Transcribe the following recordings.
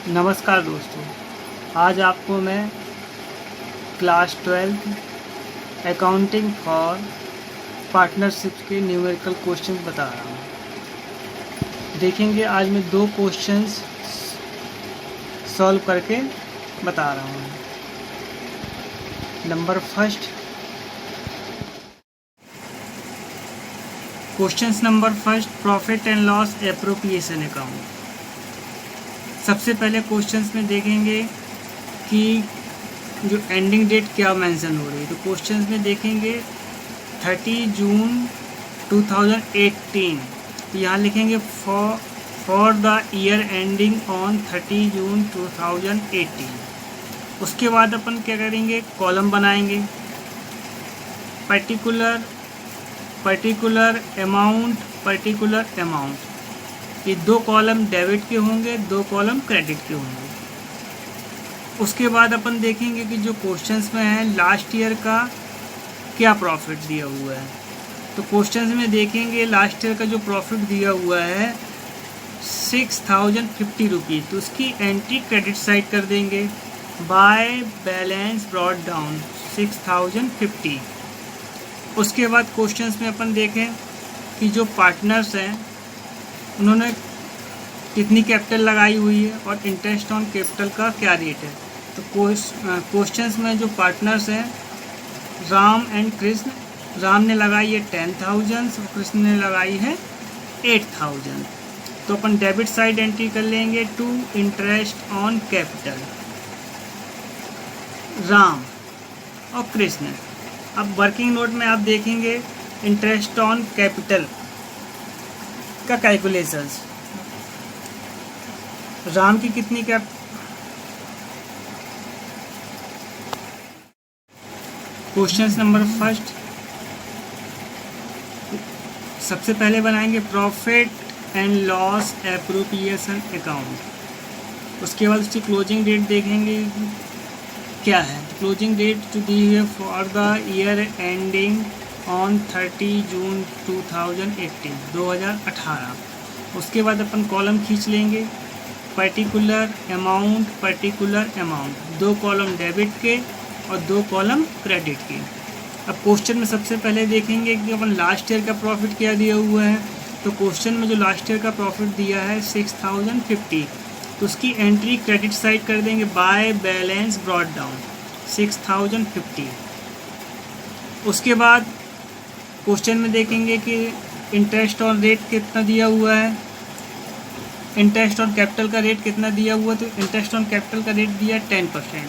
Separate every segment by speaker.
Speaker 1: नमस्कार दोस्तों, आज आपको मैं क्लास 12 अकाउंटिंग फॉर पार्टनरशिप के न्यूमेरिकल क्वेश्चन बता रहा हूँ। देखेंगे आज मैं दो क्वेश्चंस सॉल्व करके बता रहा हूँ। Number first, questions number first, profit and loss appropriation account. सबसे पहले क्वेश्चंस में देखेंगे कि जो एंडिंग डेट क्या मेंशन हो रही है। तो क्वेश्चंस में देखेंगे 30 जून 2018। तो यहाँ लिखेंगे for the year ending on 30 जून 2018। उसके बाद अपन क्या करेंगे, कॉलम बनाएंगे, पर्टिकुलर अमाउंट। ये दो कॉलम डेबिट के होंगे, दो कॉलम क्रेडिट के होंगे। उसके बाद अपन देखेंगे कि जो क्वेश्चंस में है लास्ट ईयर का क्या प्रॉफिट दिया हुआ है। तो क्वेश्चंस में देखेंगे लास्ट ईयर का जो प्रॉफिट दिया हुआ है 6050 रुपीज़। तो उसकी एंट्री क्रेडिट साइड कर देंगे, बाय बैलेंस ब्रॉट डाउन 6050। उसके बाद क्वेश्चंस में अपन देखें कि जो पार्टनर्स हैं उन्होंने कितनी कैपिटल लगाई हुई है और इंटरेस्ट ऑन कैपिटल का क्या रेट है। तो क्वेश्चंस में जो पार्टनर्स हैं राम एंड कृष्ण, राम ने लगाई है 10,000 और कृष्ण ने लगाई है 8,000। तो अपन डेबिट साइड एंट्री कर लेंगे to interest on capital Ram और कृष्ण। अब वर्किंग नोट में आप देखेंगे इंटरेस्ट ऑन कैपिटल का कैलकुलेशंस। राम की कितनी क्वेश्चंस नंबर फर्स्ट, सबसे पहले बनाएंगे profit and loss appropriation account. उसके बाद उसकी क्लोजिंग डेट देखेंगे क्या है। क्लोजिंग डेट जो दी हुई है for the year ending on 30 जून 2018। उसके बाद अपन कॉलम खींच लेंगे, पर्टिकुलर अमाउंट, दो कॉलम डेबिट के और दो कॉलम क्रेडिट के। अब क्वेश्चन में सबसे पहले देखेंगे कि अपन लास्ट ईयर का प्रॉफिट क्या दिया हुआ है। तो क्वेश्चन में जो लास्ट ईयर का प्रॉफिट दिया है 6050, तो उसकी एंट्री क्रेडिट साइड कर देंगे, बाय बैलेंस ब्रॉट डाउन 6050। उसके बाद क्वेश्चन में देखेंगे कि इंटरेस्ट ऑन रेट कितना दिया हुआ है, इंटरेस्ट ऑन कैपिटल का रेट कितना दिया हुआ है। तो इंटरेस्ट ऑन कैपिटल का रेट दिया 10%।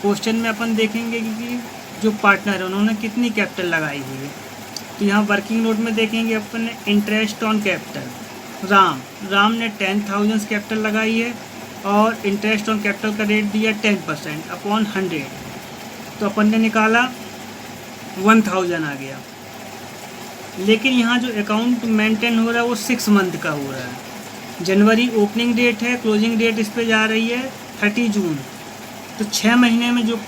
Speaker 1: क्वेश्चन में अपन देखेंगे कि जो पार्टनर है उन्होंने कितनी कैपिटल लगाई हुई है। तो यहाँ वर्किंग नोट में देखेंगे अपन ने इंटरेस्ट ऑन कैपिटल राम ने 10,000 कैपिटल लगाई है और इंटरेस्ट ऑन कैपिटल का रेट दिया 10% अपॉन 100। तो अपन ने निकाला 1000 आ गया। लेकिन यहाँ जो अकाउंट मेंटेन हो रहा है वो 6 मंथ का हो रहा है। जनवरी ओपनिंग डेट है, क्लोजिंग डेट इस पे जा रही है 30 जून। तो 6 महीने में जो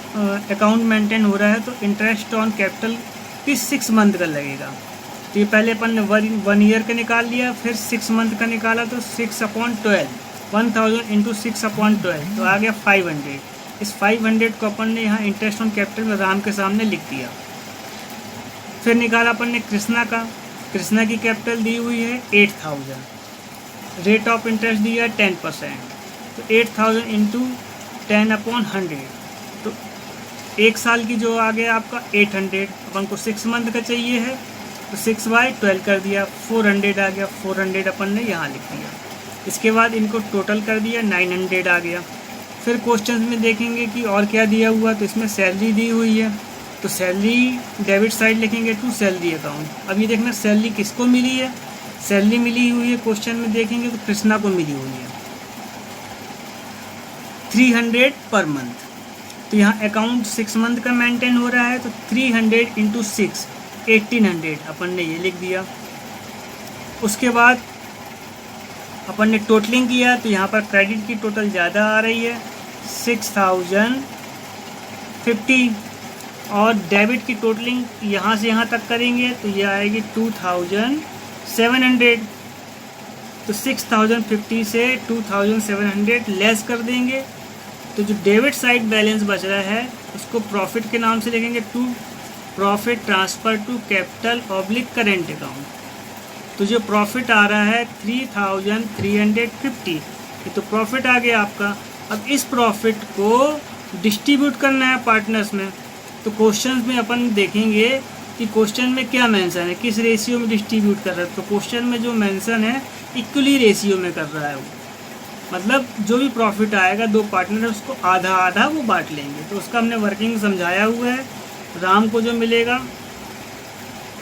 Speaker 1: अकाउंट मेंटेन हो रहा है तो इंटरेस्ट ऑन कैपिटल की 6 मंथ का लगेगा। तो ये पहले अपन ने 1 ईयर का निकाल लिया, फिर 6 मंथ का निकाला। तो 6/12 1000 इंटू 6/12 तो आ गया 500। इस 500 को अपन ने यहाँ इंटरेस्ट ऑन कैपिटल में राम के सामने लिख दिया। फिर निकाला अपन ने कृष्णा की कैपिटल दी हुई है 8000, रेट ऑफ इंटरेस्ट दिया 10%। तो 8000 इंटू 10/100, तो एक साल की जो आ गया आपका 800। अपन को 6 मंथ का चाहिए है तो 6/12 कर दिया, 400 आ गया। 400 अपन ने यहाँ लिख दिया। इसके बाद इनको टोटल कर दिया, 900 आ गया। फिर क्वेश्चन में देखेंगे कि और क्या दिया हुआ। तो इसमें सैलरी दी हुई है, तो सैलरी डेबिट साइड लिखेंगे टू सैलरी अकाउंट। अब ये देखना सैलरी किसको मिली है, सैलरी मिली हुई है क्वेश्चन में देखेंगे तो कृष्णा को मिली हुई है 300 पर मंथ। तो यहाँ अकाउंट 6 मंथ का मेंटेन हो रहा है तो 300 इंटू 6 1800 अपन ने ये लिख दिया। उसके बाद अपन ने टोटलिंग किया तो यहाँ पर क्रेडिट की टोटल ज़्यादा आ रही है 6050 और डेबिट की टोटलिंग यहाँ से यहाँ तक करेंगे तो ये आएगी 2700। तो 6050 से 2700 लेस कर देंगे। तो जो डेबिट साइड बैलेंस बच रहा है उसको प्रॉफिट के नाम से लिखेंगे, to profit transfer to capital oblique current account. तो जो प्रॉफिट आ रहा है 3350, ये तो प्रॉफिट आ गया आपका। अब इस प्रॉफिट को डिस्ट्रीब्यूट करना है पार्टनर्स में। तो क्वेश्चन में अपन देखेंगे कि क्वेश्चन में क्या मेंशन है, किस रेशियो में डिस्ट्रीब्यूट कर रहा है। तो क्वेश्चन में जो मेंशन है इक्वली रेशियो में कर रहा है वो, मतलब जो भी प्रॉफिट आएगा दो पार्टनर उसको आधा आधा वो बांट लेंगे। तो उसका हमने वर्किंग समझाया हुआ है। राम को जो मिलेगा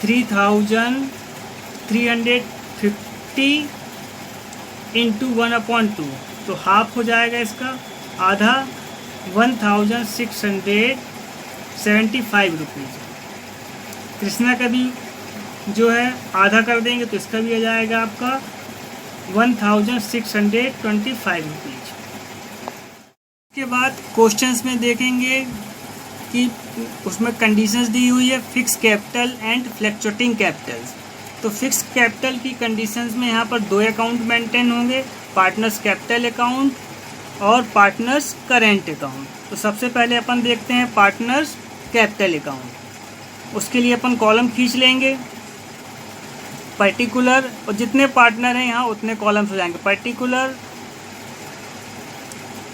Speaker 1: 3350 इंटू 1/2, तो हाफ हो जाएगा इसका, आधा 1675 रुपीज़। कृष्णा का भी जो है आधा कर देंगे तो इसका भी आ जाएगा आपका 1625 रुपीज़। के बाद क्वेश्चंस में देखेंगे कि उसमें कंडीशंस दी हुई है fix capital and fluctuating Capitals. तो फिक्स कैपिटल की कंडीशंस में यहाँ पर दो अकाउंट मेंटेन होंगे, पार्टनर्स कैपिटल अकाउंट और पार्टनर्स करेंट अकाउंट। तो सबसे पहले अपन देखते हैं पार्टनर्स कैपिटल अकाउंट। उसके लिए अपन कॉलम खींच लेंगे पर्टिकुलर, और जितने पार्टनर हैं यहाँ उतने कॉलम्स हो जाएंगे। पर्टिकुलर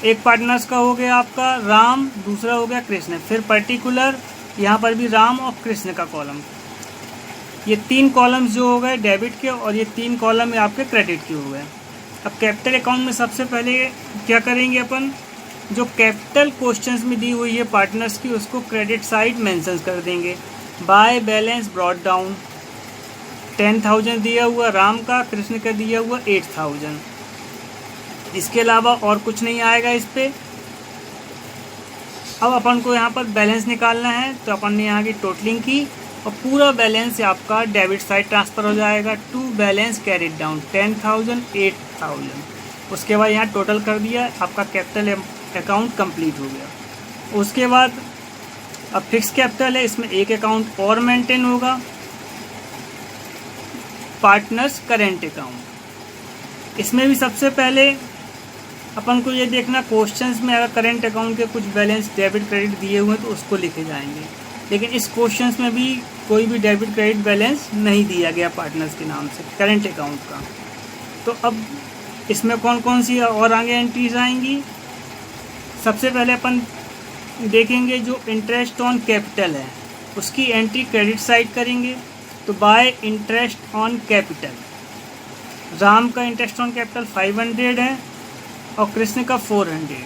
Speaker 1: एक पार्टनर्स का हो गया आपका राम, दूसरा हो गया कृष्ण, फिर पर्टिकुलर यहाँ पर भी राम और कृष्ण का कॉलम। ये तीन कॉलम्स जो हो गए डेबिट के और ये तीन कॉलम आपके क्रेडिट के हो गए। अब कैपिटल अकाउंट में सबसे पहले क्या करेंगे अपन, जो कैपिटल क्वेश्चंस में दी हुई है पार्टनर्स की उसको क्रेडिट साइड मेंशन कर देंगे। बाय बैलेंस ब्रॉट डाउन 10,000 दिया हुआ राम का, कृष्ण का दिया हुआ 8,000। इसके अलावा और कुछ नहीं आएगा इस पे। अब अपन को यहाँ पर बैलेंस निकालना है तो अपन ने यहाँ की टोटलिंग की और पूरा बैलेंस आपका डेबिट साइड ट्रांसफ़र हो जाएगा। To balance carried down 10,000 8,000। उसके बाद यहाँ टोटल कर दिया, आपका कैपिटल अकाउंट कंप्लीट हो गया। उसके बाद अब फिक्स कैपिटल है, इसमें एक अकाउंट और मेंटेन होगा, पार्टनर्स करेंट अकाउंट। इसमें भी सबसे पहले अपन को ये देखना क्वेश्चंस में अगर करेंट अकाउंट के कुछ बैलेंस डेबिट क्रेडिट दिए हुए हैं तो उसको लिखे जाएंगे, लेकिन इस क्वेश्चंस में भी कोई भी डेबिट क्रेडिट बैलेंस नहीं दिया गया पार्टनर्स के नाम से करेंट अकाउंट का। तो अब इसमें कौन कौन सी और आगे एंट्रीज आएंगी। सबसे पहले अपन देखेंगे जो इंटरेस्ट ऑन कैपिटल है उसकी एंट्री क्रेडिट साइड करेंगे। तो bye interest on capital, Ram का इंटरेस्ट ऑन कैपिटल 500 है और कृष्ण का 400,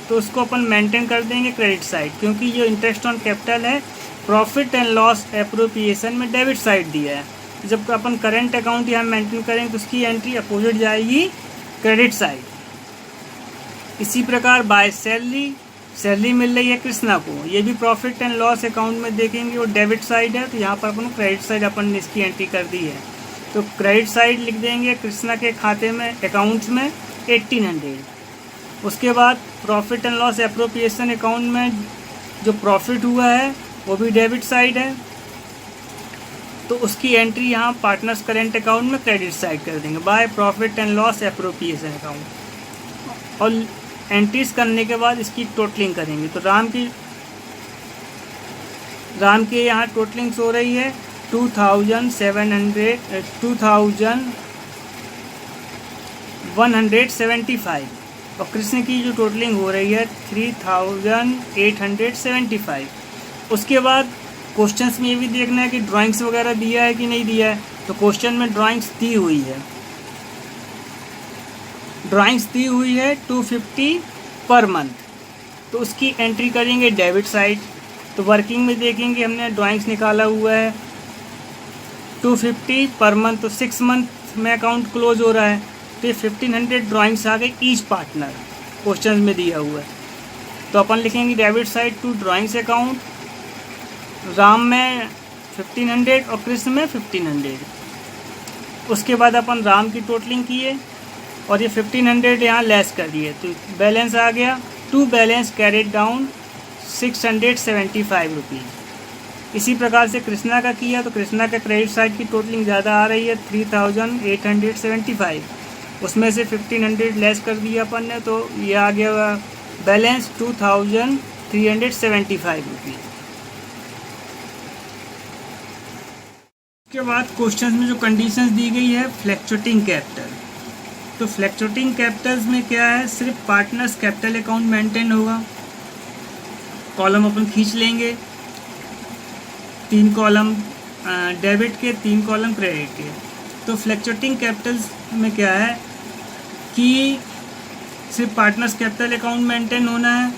Speaker 1: तो उसको अपन मेंटेन कर देंगे क्रेडिट साइड, क्योंकि ये इंटरेस्ट ऑन कैपिटल है प्रॉफिट एंड लॉस एप्रोप्रिएशन में डेबिट साइड दिया है। जब अपन करेंट अकाउंट यहाँ मेंटेन करेंगे तो उसकी एंट्री अपोजिट जाएगी क्रेडिट साइड। इसी प्रकार बाय सैलरी, सैलरी मिल रही है कृष्णा को, ये भी प्रॉफिट एंड लॉस अकाउंट में देखेंगे वो डेबिट साइड है, तो यहाँ पर अपन क्रेडिट साइड अपन ने इसकी एंट्री कर दी है। तो क्रेडिट साइड लिख देंगे कृष्णा के खाते में अकाउंट्स में 1800। उसके बाद profit and loss appropriation account में जो प्रॉफिट हुआ है वो भी डेबिट साइड है, तो उसकी एंट्री यहाँ पार्टनर्स करेंट अकाउंट में क्रेडिट साइड कर देंगे by profit and loss appropriation account. और एंट्रीज करने के बाद इसकी टोटलिंग करेंगे। तो राम की यहाँ टोटलिंग्स हो रही है 2175 और कृष्ण की जो टोटलिंग हो रही है 3875। उसके बाद क्वेश्चंस में ये भी देखना है कि ड्राइंग्स वगैरह दिया है कि नहीं दिया है। तो क्वेश्चन में ड्राइंग्स दी हुई है, 250 पर मंथ, तो उसकी एंट्री करेंगे डेबिट साइड। तो वर्किंग में देखेंगे हमने ड्राइंग्स निकाला हुआ है 250 पर मंथ, तो 6 मंथ में अकाउंट क्लोज हो रहा है, तो ये 1500 ड्राइंग्स आ गए ईच पार्टनर क्वेश्चन में दिया हुआ है। तो अपन लिखेंगे debit side to drawings account, Ram में 1500 और कृष्ण में 1500। उसके बाद अपन राम की टोटलिंग किए और ये 1500 यहाँ लेस कर दिए, तो बैलेंस आ गया to balance carried down 675 rupees. इसी प्रकार से कृष्णा का किया तो कृष्णा का क्रेडिट साइड की टोटलिंग ज़्यादा आ रही है 3875। उसमें से 1500 लेस कर दिया अपन ने, तो ये आ गया बैलेंस 2375 रुपीज़। उसके बाद क्वेश्चन में जो कंडीशंस दी गई है फ्लैक्चुएटिंग कैपिटल, तो फ्लैक्चुएटिंग कैपिटल्स में क्या है, सिर्फ पार्टनर्स कैपिटल अकाउंट मेंटेन होगा। कॉलम अपन खींच लेंगे, 3 कॉलम डेबिट के, 3 कॉलम क्रेडिट के। तो फ्लैक्चुएटिंग कैपिटल्स में क्या है कि सिर्फ पार्टनर्स कैपिटल अकाउंट मेंटेन होना है,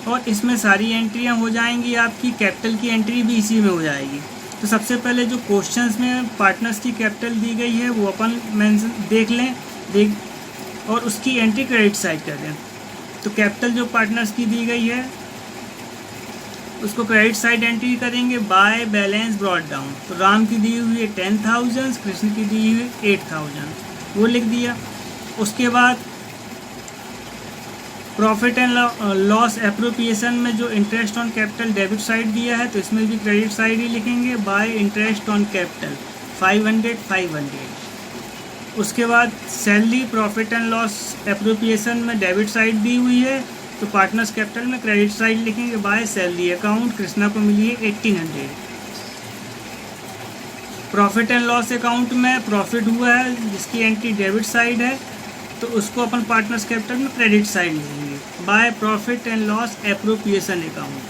Speaker 1: और इसमें सारी एंट्रियां हो जाएंगी, आपकी कैपिटल की एंट्री भी इसी में हो जाएगी। तो सबसे पहले जो क्वेश्चंस में पार्टनर्स की कैपिटल दी गई है वो अपन देख लें, और उसकी एंट्री क्रेडिट साइड कर दें। तो कैपिटल जो पार्टनर्स की दी गई है उसको क्रेडिट साइड एंट्री करेंगे बाय बैलेंस ब्रॉट डाउन। तो राम की दी हुई है 10,000, कृष्ण की दी हुई है 8,000, वो लिख दिया। उसके बाद प्रॉफिट एंड लॉस एप्रोप्रिएशन में जो interest on capital debit side दिया है, तो इसमें भी क्रेडिट साइड ही लिखेंगे बाय इंटरेस्ट ऑन कैपिटल 500। उसके बाद salary profit and loss appropriation में डेबिट साइड दी हुई है, तो पार्टनर्स कैपिटल में क्रेडिट साइड लिखेंगे बाय सैलरी अकाउंट, कृष्णा को मिली है 1800। प्रॉफिट एंड लॉस अकाउंट में प्रॉफिट हुआ है जिसकी एंट्री डेबिट साइड है, तो उसको अपन पार्टनर्स कैपिटल में क्रेडिट साइड लिखेंगे by profit and loss appropriation account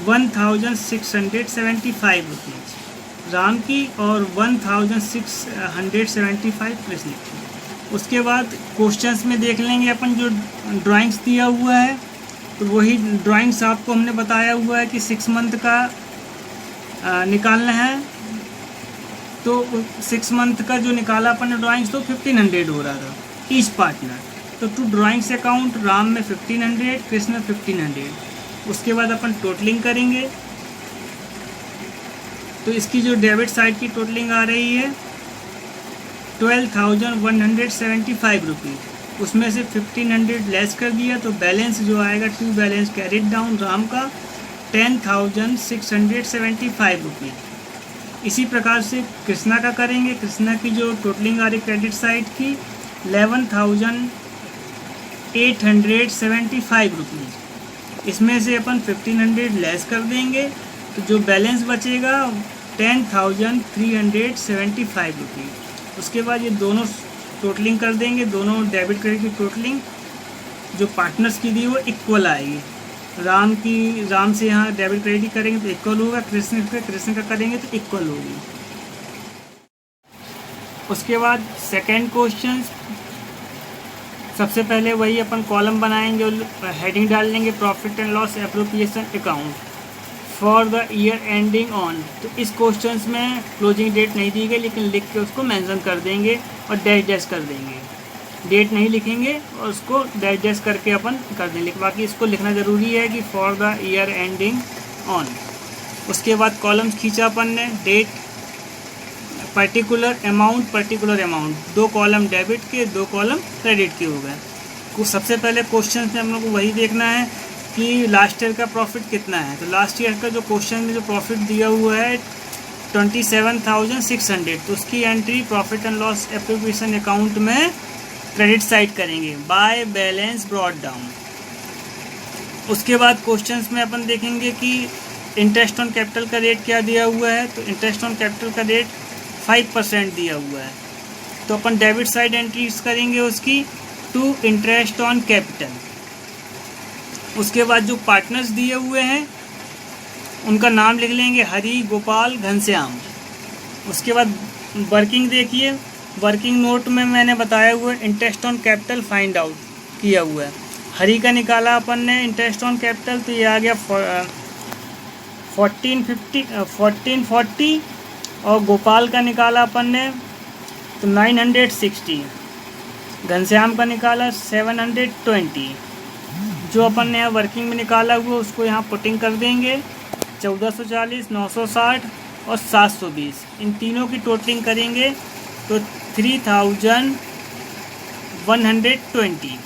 Speaker 1: 1675 rupees Ram की और 1675 कृष्ण की। उसके बाद क्वेश्चंस में देख लेंगे अपन जो ड्राइंग्स दिया हुआ है, तो वही ड्राइंग्स आपको हमने बताया हुआ है कि 6 मंथ का निकालना है। तो 6 मंथ का जो निकाला अपन ने ड्राइंग्स, तो 1500 हो रहा था ईच पार्टनर। तो टू ड्राइंग्स अकाउंट राम में 1500, कृष्ण में 1500। उसके बाद अपन टोटलिंग करेंगे, तो इसकी जो डेबिट साइड की टोटलिंग आ रही है 12,175 रुपीज़। उसमें से 1500 लेस कर दिया, तो बैलेंस जो आएगा to balance carried down Ram का 10,675 रुपीज़। इसी प्रकार से कृष्णा का करेंगे। कृष्णा की जो टोटलिंग आ रही क्रेडिट साइड की 11,875 रुपीज़। इसमें से अपन 1500 लेस कर देंगे, तो जो बैलेंस बचेगा 10,375 रुपीज़। उसके बाद ये दोनों टोटलिंग कर देंगे, दोनों डेबिट क्रेडिट की टोटलिंग जो पार्टनर्स की दी वो इक्वल आएगी। राम से यहाँ डेबिट क्रेडिट करेंगे तो इक्वल होगा, कृष्ण का करेंगे तो इक्वल होगी। उसके बाद सेकंड क्वेश्चन, सबसे पहले वही अपन कॉलम बनाएंगे और हेडिंग डाल लेंगे profit and loss appropriation account for the year ending on. तो इस क्वेश्चन में क्लोजिंग डेट नहीं दी गई, लेकिन लिख के उसको मेंशन कर देंगे और डैश कर देंगे। डेट नहीं लिखेंगे और उसको डैश करके अपन कर देंगे, बाकी इसको लिखना ज़रूरी है कि for the year ending on. उसके बाद कॉलम्स खींचा अपन ने, date, particular amount, 2 column debit के, 2 कॉलम क्रेडिट के हो गए। सबसे पहले क्वेश्चन में हम लोग को वही देखना है कि लास्ट ईयर का प्रॉफिट कितना है। तो लास्ट ईयर का जो क्वेश्चन में जो प्रॉफिट दिया हुआ है 27,600, तो उसकी entry profit and loss appropriation account में क्रेडिट साइड करेंगे बाय बैलेंस ब्रॉट डाउन। उसके बाद क्वेश्चंस में अपन देखेंगे कि इंटरेस्ट ऑन कैपिटल का रेट क्या दिया हुआ है। तो इंटरेस्ट ऑन कैपिटल का रेट 5% दिया हुआ है, तो अपन डेबिट साइड एंट्रीज करेंगे उसकी टू इंटरेस्ट ऑन कैपिटल। उसके बाद जो पार्टनर्स दिए हुए हैं उनका नाम लिख लेंगे, हरि, गोपाल, घनश्याम। उसके बाद वर्किंग देखिए, वर्किंग नोट में मैंने बताया हुआ है interest on capital find out किया हुआ है। हरि का निकाला अपन ने इंटरेस्ट ऑन कैपिटल, तो ये आ गया 1440, और गोपाल का निकाला अपन ने तो 960, घनश्याम का निकाला 720। जो अपन ने यहाँ वर्किंग में निकाला हुआ उसको यहाँ पुटिंग कर देंगे 1440, 960 और 720। इन तीनों की टोटलिंग करेंगे तो 3,120।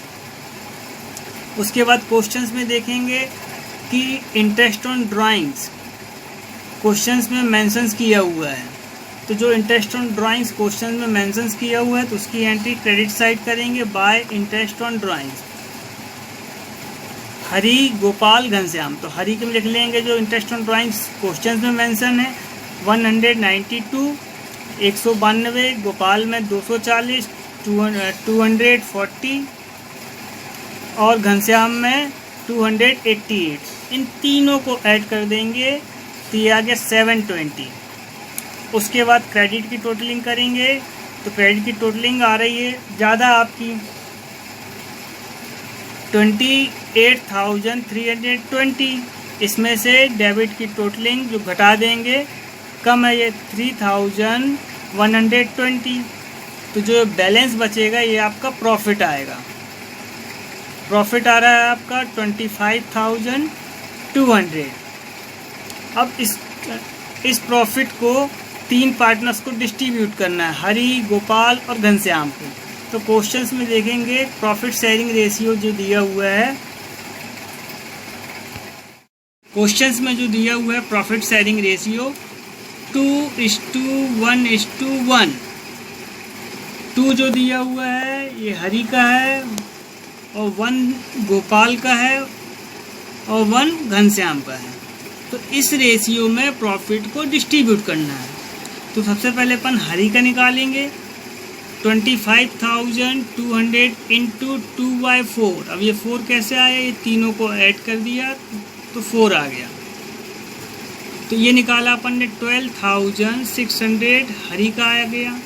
Speaker 1: उसके बाद क्वेश्चंस में देखेंगे कि इंटरेस्ट ऑन ड्राइंग्स क्वेश्चंस में मेंशंस किया हुआ है तो जो इंटरेस्ट ऑन ड्राइंग्स क्वेश्चन में मेंशन किया हुआ है तो उसकी एंट्री क्रेडिट साइड करेंगे bye interest on drawings. Hari Gopal Ghanshyam, तो हरि के में लिख लेंगे जो इंटरेस्ट ऑन ड्राइंग्स क्वेश्चन में मेंशन है 192, 192, गोपाल में 240, 240 और घनश्याम में 288। इन तीनों को ऐड कर देंगे तो ये आ गया 720। उसके बाद क्रेडिट की टोटलिंग करेंगे तो क्रेडिट की टोटलिंग आ रही है ज़्यादा आपकी 28,320। इसमें से डेबिट की टोटलिंग जो घटा देंगे कम है ये 3,120। तो जो बैलेंस बचेगा ये आपका प्रॉफिट आएगा। प्रॉफिट आ रहा है आपका 25,200। अब इस प्रॉफिट को 3 पार्टनर्स को डिस्ट्रीब्यूट करना है, हरि, गोपाल और घनश्याम को। तो क्वेश्चंस में देखेंगे प्रॉफिट शेयरिंग रेशियो जो दिया हुआ है, क्वेश्चंस में जो दिया हुआ है प्रॉफिट शेयरिंग रेशियो 2:1:1। 2 जो दिया हुआ है ये हरि का है और 1 गोपाल का है और 1 घनश्याम का है। तो इस रेशियो में प्रॉफिट को डिस्ट्रीब्यूट करना है। तो सबसे पहले अपन हरि का निकालेंगे 25,200 इंटू 2/4। अब ये 4 कैसे आया, ये तीनों को ऐड कर दिया तो 4 आ गया। तो ये निकाला अपन ने 12,600 हरि का आ गया।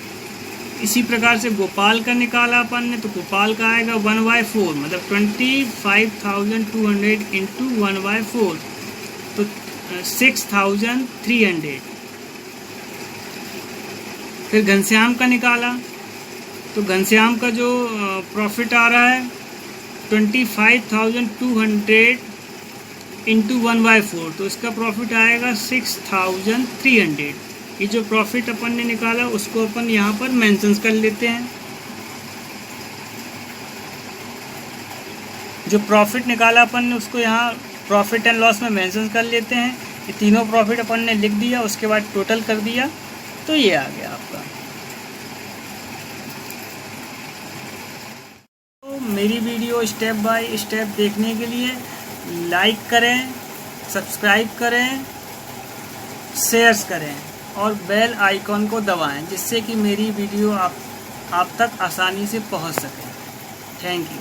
Speaker 1: इसी प्रकार से गोपाल का निकाला अपन ने तो गोपाल का आएगा 1/4, मतलब 25,200 इंटू 1/4 तो 6,300। फिर घनश्याम का निकाला तो घनश्याम का जो प्रॉफिट आ रहा है 25,200 इंटू 1/4 तो इसका प्रॉफिट आएगा 6,300। ये जो प्रॉफिट अपन ने निकाला उसको अपन यहाँ पर मेंशन कर लेते हैं। जो प्रॉफिट निकाला अपन ने उसको यहाँ प्रॉफिट एंड लॉस में मेंशन कर लेते हैं। ये तीनों प्रॉफिट अपन ने लिख दिया, उसके बाद टोटल कर दिया तो ये आ गया आपका। तो मेरी वीडियो स्टेप बाय स्टेप देखने के लिए लाइक करें, सब्सक्राइब करें, शेयर्स करें और बेल आइकॉन को दबाएं जिससे कि मेरी वीडियो आप तक आसानी से पहुंच सके। Thank you.